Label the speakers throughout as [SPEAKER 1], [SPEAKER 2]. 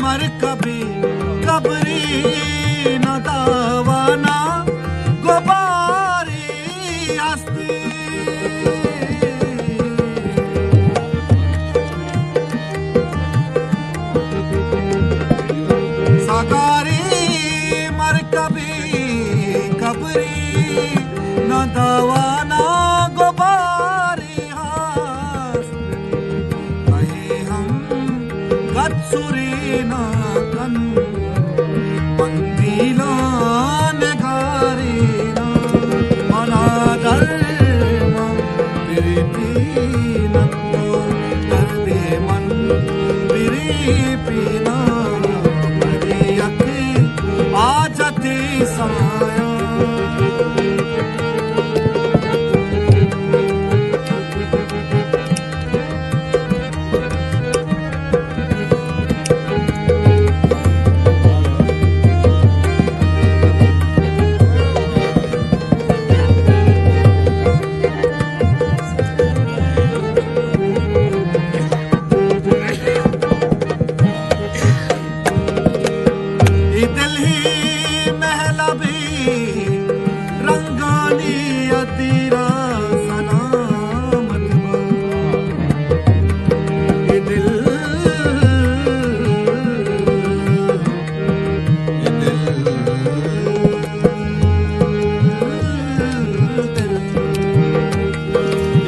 [SPEAKER 1] मर कभी कबरी न दावाना गुबारी हस्ती साकारी मर कभी कबरी न दावाना गुबारी हस्ती कहे हम गत्सुरी ना कन मंदिला नगारीना अनादर्मा प्रीतिना दर्दे मन प्रीतिना मरियक आजती साया दिल ही महला भी रंगानी अतीरा सलामत ये दिल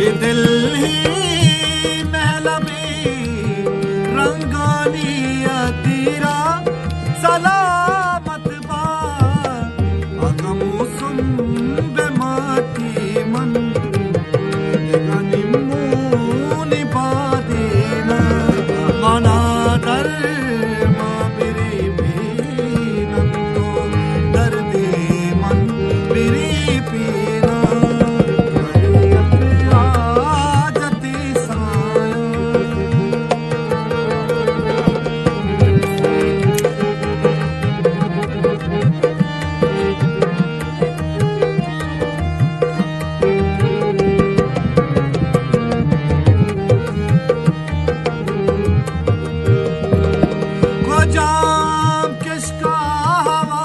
[SPEAKER 1] ये दिल ही महला भी रंगानी अतीरा सलामत बा अगमोसुम बेमाती मन निमुनि बादेना अनादर माबिरी पीनंतो दर्दे मन बिरी पीना आजती साया जाम किसका हवा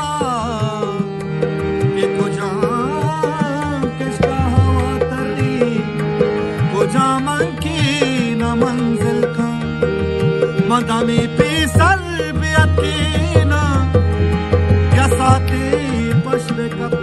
[SPEAKER 1] ये को जाम किसका हवा तरी को जाम की न मंजिल का मदामी पीसल बियत की ना या साथी पश्वे कब